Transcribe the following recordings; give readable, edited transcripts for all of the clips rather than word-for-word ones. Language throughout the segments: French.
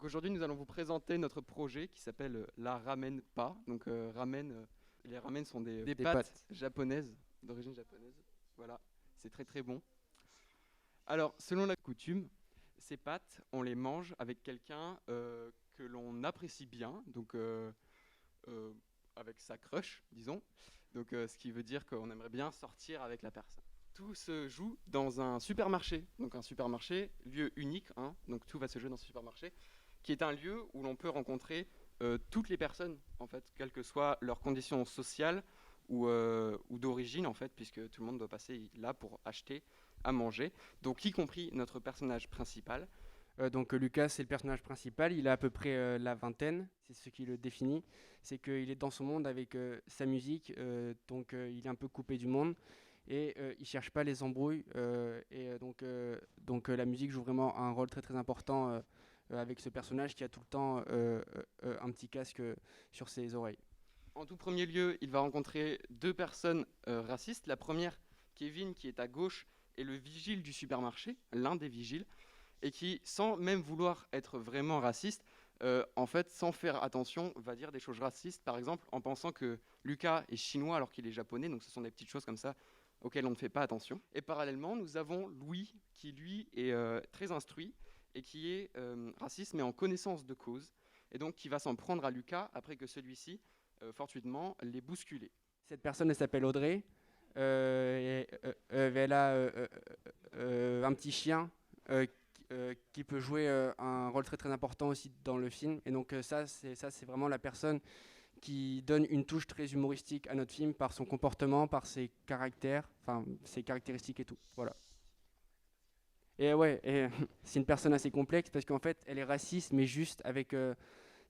Donc aujourd'hui, nous allons vous présenter notre projet qui s'appelle la ramen pas. Donc les ramen sont des pâtes japonaises, d'origine japonaise. Voilà, c'est très très bon. Alors, selon la coutume, ces pâtes, on les mange avec quelqu'un que l'on apprécie bien, donc euh, avec sa crush, disons. Donc, ce qui veut dire qu'on aimerait bien sortir avec la personne. Tout se joue dans un supermarché. Donc, un supermarché, lieu unique, hein, donc tout va se jouer dans ce supermarché, qui est un lieu où l'on peut rencontrer toutes les personnes, en fait, quelles que soient leurs conditions sociales ou d'origine, en fait, puisque tout le monde doit passer là pour acheter à manger. Donc, y compris notre personnage principal. Donc Lucas, c'est le personnage principal, il a à peu près la vingtaine, c'est ce qui le définit. C'est qu'il est dans son monde avec sa musique, donc il est un peu coupé du monde et il cherche pas les embrouilles. La musique joue vraiment un rôle très très important avec ce personnage qui a tout le temps un petit casque sur ses oreilles. En tout premier lieu, il va rencontrer deux personnes racistes. La première, Kevin, qui est à gauche, est le vigile du supermarché, l'un des vigiles, et qui, sans même vouloir être vraiment raciste, en fait, sans faire attention, va dire des choses racistes, par exemple, en pensant que Lucas est chinois alors qu'il est japonais, donc ce sont des petites choses comme ça auxquelles on ne fait pas attention. Et parallèlement, nous avons Louis, qui lui est très instruit et qui est raciste, mais en connaissance de cause, et donc qui va s'en prendre à Lucas après que celui-ci, fortuitement, l'ait bousculé. Cette personne elle s'appelle Audrey, elle a un petit chien qui peut jouer un rôle très très important aussi dans le film. Et donc c'est vraiment la personne qui donne une touche très humoristique à notre film par son comportement, par ses caractères, enfin ses caractéristiques et tout. Voilà. Et ouais, c'est une personne assez complexe parce qu'en fait, elle est raciste, mais juste avec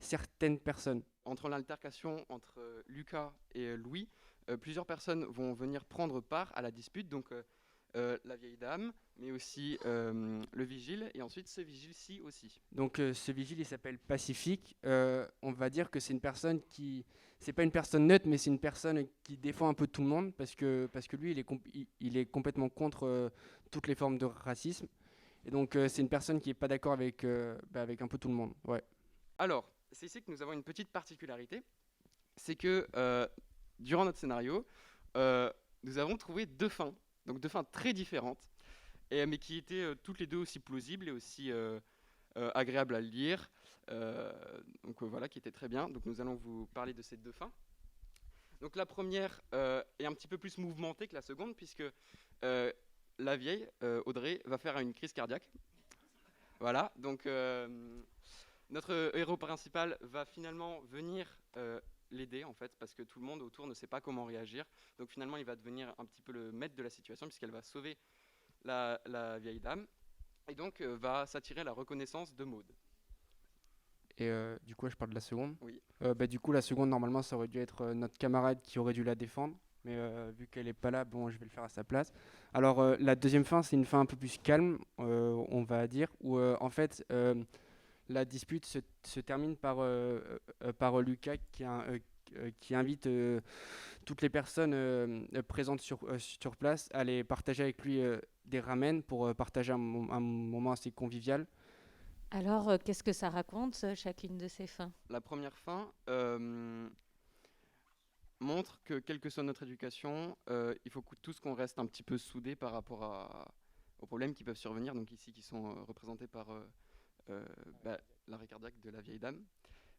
certaines personnes. Entre l'altercation entre Lucas et Louis, plusieurs personnes vont venir prendre part à la dispute. Donc la vieille dame, mais aussi le vigile, et ensuite ce vigile-ci aussi. Donc ce vigile, il s'appelle Pacifique. On va dire que c'est une personne qui, c'est pas une personne neutre, mais c'est une personne qui défend un peu tout le monde parce que lui, il est complètement contre toutes les formes de racisme. Et donc c'est une personne qui est pas d'accord avec avec un peu tout le monde. Ouais. Alors, c'est ici que nous avons une petite particularité, c'est que durant notre scénario, nous avons trouvé deux fins, donc deux fins très différentes, mais qui étaient toutes les deux aussi plausibles et aussi agréables à lire, voilà, qui étaient très bien. Donc nous allons vous parler de ces deux fins. Donc la première est un petit peu plus mouvementée que la seconde, puisque la vieille, Audrey, va faire une crise cardiaque. Voilà, donc notre héros principal va finalement venir l'aider, en fait, parce que tout le monde autour ne sait pas comment réagir. Donc finalement, il va devenir un petit peu le maître de la situation, puisqu'elle va sauver la vieille dame, et donc va s'attirer la reconnaissance de Maud. Et du coup, je parle de la seconde. Oui. Du coup, la seconde, normalement, ça aurait dû être notre camarade qui aurait dû la défendre. Mais vu qu'elle n'est pas là, bon, je vais le faire à sa place. Alors, la deuxième fin, c'est une fin un peu plus calme, on va dire, où en fait, la dispute se termine par Lucas qui invite toutes les personnes présentes sur place à aller partager avec lui des ramen pour partager un moment assez convivial. Alors, qu'est-ce que ça raconte, chacune de ces fins? La première fin montre que, quelle que soit notre éducation, il faut tous qu'on reste un petit peu soudés par rapport aux problèmes qui peuvent survenir, donc ici qui sont représentés par euh, l'arrêt cardiaque de la vieille dame.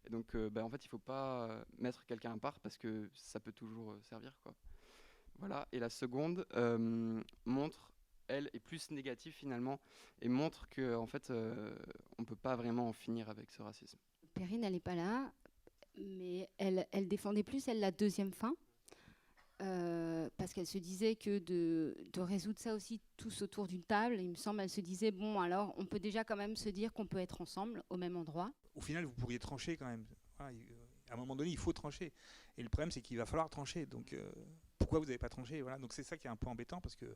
Et donc, en fait, il ne faut pas mettre quelqu'un à part parce que ça peut toujours servir, quoi. Voilà. Et la seconde montre, elle, est plus négative finalement et montre que en fait, on ne peut pas vraiment en finir avec ce racisme. Perrine, elle n'est pas là, mais elle défendait plus, elle, la deuxième fin, parce qu'elle se disait que de résoudre ça aussi tous autour d'une table, il me semble, elle se disait, bon, alors, on peut déjà quand même se dire qu'on peut être ensemble au même endroit. Au final, vous pourriez trancher quand même. Voilà, à un moment donné, il faut trancher. Et le problème, c'est qu'il va falloir trancher. Donc, pourquoi vous n'avez pas tranché? Voilà. Donc, c'est ça qui est un peu embêtant parce que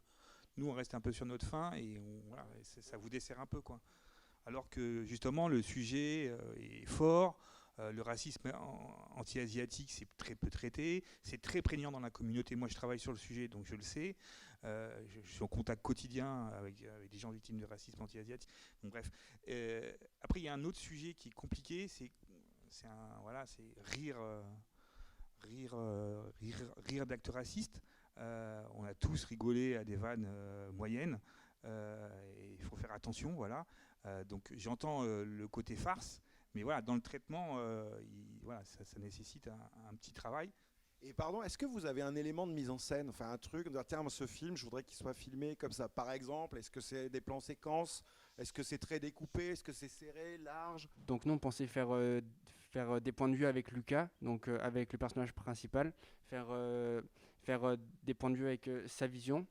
nous, on reste un peu sur notre faim et voilà, et ça vous dessert un peu, quoi. Alors que justement, le sujet est fort. Le racisme anti-asiatique, c'est très peu traité. C'est très prégnant dans la communauté. Moi, je travaille sur le sujet, donc je le sais. Je suis en contact quotidien avec des gens victimes de racisme anti-asiatique. Donc, bref. Après, il y a un autre sujet qui est compliqué. C'est rire d'actes racistes. On a tous rigolé à des vannes moyennes. Et il faut faire attention, voilà. Donc j'entends le côté farce, mais voilà, dans le traitement, ça nécessite un petit travail. Et pardon, est-ce que vous avez un élément de mise en scène, enfin un truc, de dire tiens, ce film, je voudrais qu'il soit filmé comme ça, par exemple? Est-ce que c'est des plans séquences? Est-ce que c'est très découpé? Est-ce que c'est serré, large? Donc nous, on pensait faire des points de vue avec Lucas, donc avec le personnage principal, faire des points de vue avec sa vision.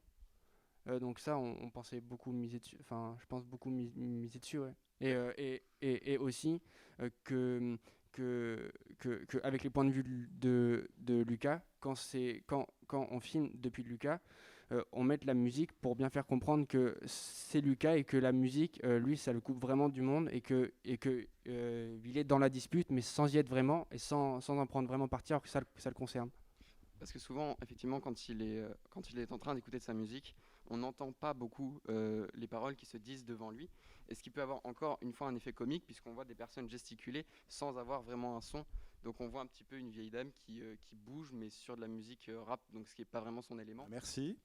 Donc ça, on pensait beaucoup miser dessus. Enfin, je pense beaucoup miser dessus, ouais. Et aussi avec les points de vue de Lucas, quand on filme depuis Lucas, on met la musique pour bien faire comprendre que c'est Lucas et que la musique, lui, ça le coupe vraiment du monde et que il est dans la dispute, mais sans y être vraiment et sans en prendre vraiment parti alors que ça le concerne. Parce que souvent, effectivement, quand il est en train d'écouter de sa musique, on n'entend pas beaucoup les paroles qui se disent devant lui. Et ce qui peut avoir encore une fois un effet comique, puisqu'on voit des personnes gesticuler sans avoir vraiment un son. Donc on voit un petit peu une vieille dame qui bouge, mais sur de la musique rap, donc ce qui n'est pas vraiment son élément. Merci.